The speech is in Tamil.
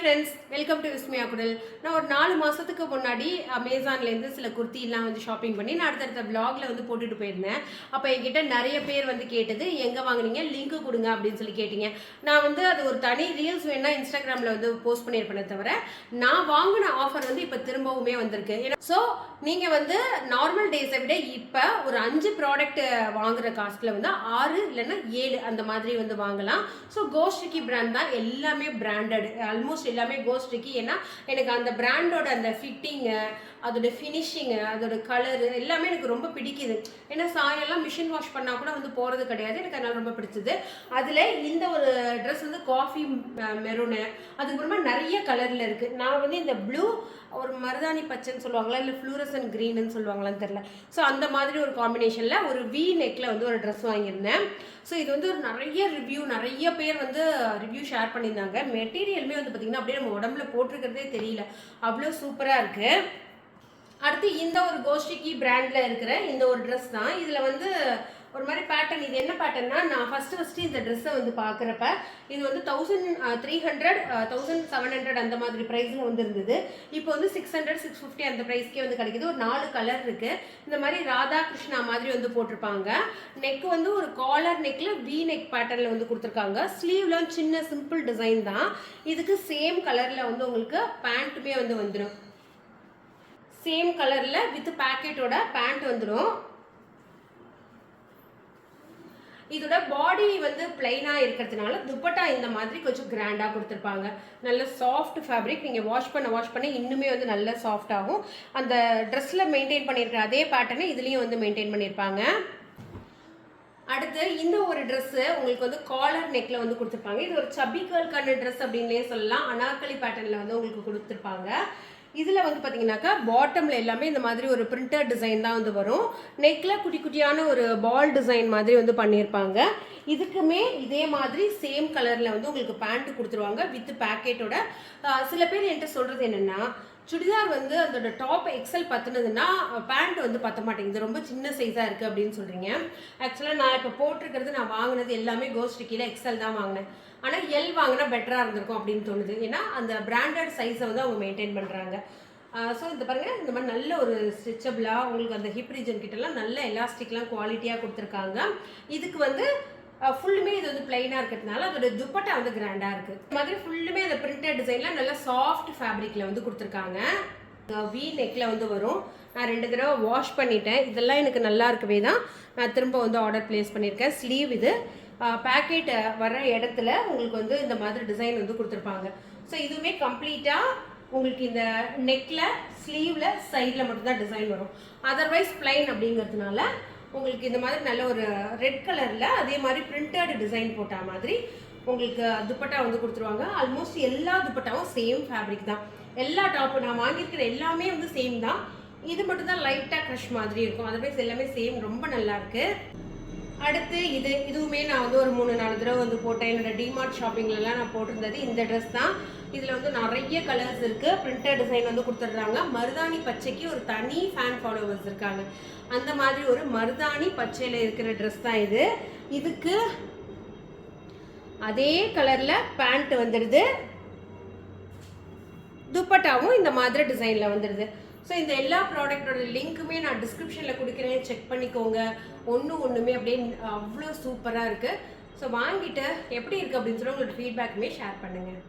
ஃப்ரெண்ட்ஸ், வெல்கம் டு விஸ்மயா குடல். நான் ஒரு 4 மாதத்துக்கு முன்னாடி அமேசான்லேருந்து சில குர்த்திலாம் வந்து ஷாப்பிங் பண்ணி நான் அடுத்தடுத்த விளாகில் வந்து போட்டுட்டு போயிருந்தேன். அப்போ என்கிட்ட நிறைய பேர் வந்து கேட்டது, எங்கே வாங்கினீங்க, லிங்க்கு கொடுங்க அப்படின்னு சொல்லி கேட்டிங்க. நான் வந்து அது ஒரு தனி ரீல்ஸ் வேணா இன்ஸ்டாகிராமில் வந்து போஸ்ட் பண்ணியிருப்பேனே தவிர, நான் வாங்கின ஆஃபர் வந்து இப்போ திரும்பவுமே வந்திருக்கு. ஸோ நீங்கள் வந்து நார்மல் டேஸை விட இப்போ ஒரு 5 ப்ராடக்ட் வாங்குகிற காஸ்ட்டில் வந்து 6 இல்லைன்னா 7 அந்த மாதிரி வந்து வாங்கலாம். ஸோ கோஸ்ட்ரிக்கி பிராண்ட் தான், எல்லாமே பிராண்டட், ஆல்மோஸ்ட் எல்லாமே கோஸ்ட்ரிக்கி. ஏன்னா எனக்கு அந்த பிராண்டோட அந்த ஃபிட்டிங்கு, அதோட ஃபினிஷிங்கு, அதோட கலரு எல்லாமே எனக்கு ரொம்ப பிடிக்குது. ஏன்னா சாயெல்லாம் மிஷின் வாஷ் பண்ணால் கூட வந்து போகிறது கிடையாது, எனக்கு அதனால் ரொம்ப பிடிச்சது. அதில் இந்த ஒரு ட்ரெஸ் வந்து காஃபி மெரூனு, அதுக்கப்புறமா நிறைய கலரில் இருக்குது. நான் வந்து இந்த ப்ளூ, ஒரு மருதாணி பச்சைன்னு சொல்லுவாங்களா, இல்லை ஃப்ளூரசன் க்ரீன்னு சொல்லுவாங்களான்னு தெரில. ஸோ அந்த மாதிரி ஒரு காம்பினேஷனில் ஒரு வி நெக்கில் வந்து ஒரு ட்ரெஸ் வாங்கியிருந்தேன். ஸோ இது வந்து ஒரு நிறைய பேர் வந்து ரிவ்யூ ஷேர் பண்ணியிருந்தாங்க. மெட்டீரியலுமே வந்து பார்த்திங்கன்னா அப்படியே நம்ம உடம்புல போட்டிருக்கிறதே தெரியல, அவ்வளோ சூப்பராக இருக்குது. அடுத்து இந்த ஒரு கோஸ்ட்ரிக்கி பிராண்டில் இருக்கிற இந்த ஒரு ட்ரெஸ் தான். இதில் வந்து ஒரு மாதிரி பேட்டர்ன். இது என்ன பேட்டர்னா, நான் ஃபஸ்ட்டு இந்த ட்ரெஸ்ஸை வந்து பார்க்குறப்ப இது வந்து 1300 1700 அந்த மாதிரி ப்ரைஸில் வந்து இருந்தது. இப்போ வந்து 600 650 அந்த ப்ரைஸ்க்கே வந்து கிடைக்கிது. ஒரு 4 கலர் இருக்குது. இந்த மாதிரி ராதா கிருஷ்ணா மாதிரி வந்து போட்டிருப்பாங்க. நெக் வந்து ஒரு காலர் நெக்கில் வி நெக் பேட்டர்னில் வந்து கொடுத்துருக்காங்க. ஸ்லீவ்லாம் சின்ன சிம்பிள் டிசைன் தான். இதுக்கு சேம் கலரில் வந்து உங்களுக்கு பேண்ட்டுமே வந்து வந்துடும். சேம் கலரில் வித் பேக்கெட்டோட பேண்ட் வந்துடும். இதோட பாடி வந்து பிளைனாக இருக்கிறதுனால துப்பட்டா இந்த மாதிரி கொஞ்சம் கிராண்டாக கொடுத்துருப்பாங்க. நல்ல சாஃப்ட் ஃபேப்ரிக். நீங்கள் வாஷ் பண்ண இன்னுமே வந்து நல்ல சாஃப்ட் ஆகும். அந்த ட்ரெஸ்ஸில் மெயின்டைன் பண்ணியிருக்கிற அதே பேட்டர்னை இதுலேயும் வந்து மெயின்டைன் பண்ணியிருப்பாங்க. அடுத்து இந்த ஒரு ட்ரெஸ்ஸு உங்களுக்கு வந்து காலர் நெக்கில் வந்து கொடுத்துருப்பாங்க. இது ஒரு சப்பி கேர்ள்கான ட்ரெஸ் அப்படின்னே சொல்லலாம். அனார்கலி பேட்டர்னில் வந்து உங்களுக்கு கொடுத்துருப்பாங்க. இதில் வந்து பார்த்தீங்கன்னாக்கா பாட்டமில் எல்லாமே இந்த மாதிரி ஒரு பிரிண்டட் டிசைன் தான் வந்து வரும். நெக்கில் குட்டி குட்டியான ஒரு பால் டிசைன் மாதிரி வந்து பண்ணியிருப்பாங்க. இதுக்குமே இதே மாதிரி சேம் கலரில் வந்து உங்களுக்கு பேண்ட் கொடுத்துருவாங்க வித் பேக்கெட்டோட. சில பேர் என்கிட்ட சொல்கிறது என்னென்னா, சுடிதார் வந்து அதோட டாப் எக்ஸல் பற்றினதுன்னா பேண்ட் வந்து பற்ற மாட்டேங்குது, ரொம்ப சின்ன சைஸாக இருக்குது அப்படின்னு சொல்கிறீங்க. ஆக்சுவலாக நான் இப்போ போட்டிருக்கிறது, நான் வாங்கினது எல்லாமே கோஸ்ட்ரிக்கியில் எக்ஸல் தான் வாங்கினேன். ஆனால் எல் வாங்கினா பெட்டராக இருந்திருக்கும் அப்படின்னு தோணுது. ஏன்னா அந்த பிராண்டட் சைஸை வந்து அவங்க மெயின்டைன் பண்ணுறாங்க. ஸோ இந்த பாருங்கள், இந்த மாதிரி நல்ல ஒரு ஸ்ட்ரெச்சபிளாக உங்களுக்கு அந்த ஹிப் ரீஜன் கிட்டலாம் நல்ல எலாஸ்டிக்லாம் குவாலிட்டியாக கொடுத்துருக்காங்க. இதுக்கு வந்து ஃபுல்லுமே இது வந்து பிளைனாக இருக்கிறதுனால அதோட துப்பட்டா வந்து கிராண்டாக இருக்குது. இந்த மாதிரி ஃபுல்லுமே அந்த பிரிண்டட் டிசைனில் நல்ல சாஃப்ட் ஃபேப்ரிக்கில் வந்து கொடுத்துருக்காங்க. வி நெக்கில் வந்து வரும். நான் 2 தடவை வாஷ் பண்ணிட்டேன். இதெல்லாம் எனக்கு நல்லா இருக்கவே தான் நான் திரும்ப வந்து ஆர்டர் ப்ளேஸ் பண்ணியிருக்கேன். ஸ்லீவ் இது பேக்கெட் வர இடத்துல உங்களுக்கு வந்து இந்த மாதிரி டிசைன் வந்து கொடுத்துருப்பாங்க. ஸோ இதுவுமே கம்ப்ளீட்டாக உங்களுக்கு இந்த நெக்கில், ஸ்லீவில், சைடில் மட்டும்தான் டிசைன் வரும். அதர்வைஸ் பிளைன் அப்படிங்கிறதுனால உங்களுக்கு இந்த மாதிரி நல்ல ஒரு ரெட் கலரில் அதே மாதிரி பிரிண்டட் டிசைன் போட்ட மாதிரி உங்களுக்கு துப்பட்டா வந்து கொடுத்துருவாங்க. ஆல்மோஸ்ட் எல்லா துப்பட்டாவும் சேம் ஃபேப்ரிக் தான். எல்லா டாப்பு நான் வாங்கியிருக்கிற எல்லாமே வந்து சேம் தான். இது மட்டும் தான் லைட்டாக க்ரஷ் மாதிரி இருக்கும். அதர்வைஸ் எல்லாமே சேம், ரொம்ப நல்லாயிருக்கு. அடுத்து இதுவுமே நான் வந்து ஒரு 3-4 தடவை வந்து போட்டேன். என்னோட டிமார்ட் ஷாப்பிங்லலாம் நான் போட்டிருந்தது இந்த ட்ரெஸ் தான். இதில் வந்து நிறைய கலர்ஸ் இருக்குது. பிரிண்டட் டிசைன் வந்து கொடுத்துட்றாங்க. மருதாணி பச்சைக்கு ஒரு தனி ஃபேன் ஃபாலோவர்ஸ் இருக்காங்க. அந்த மாதிரி ஒரு மருதாணி பச்சையில் இருக்கிற ட்ரெஸ் தான் இது. இதுக்கு அதே கலரில் பேண்ட் வந்துடுது, துப்பட்டாவும் இந்த மாதிரி டிசைனில் வந்துடுது. ஸோ இந்த எல்லா ப்ராடக்டோட லிங்க்குமே நான் டிஸ்கிரிப்ஷனில் கொடுக்குறேன், செக் பண்ணிக்கோங்க. ஒன்றுமே அப்படியே அவ்வளோ சூப்பராக இருக்குது. ஸோ வாங்கிட்டு எப்படி இருக்குது அப்படின்னு சொல்லி உங்களோட ஃபீட்பேக்குமே ஷேர் பண்ணுங்கள்.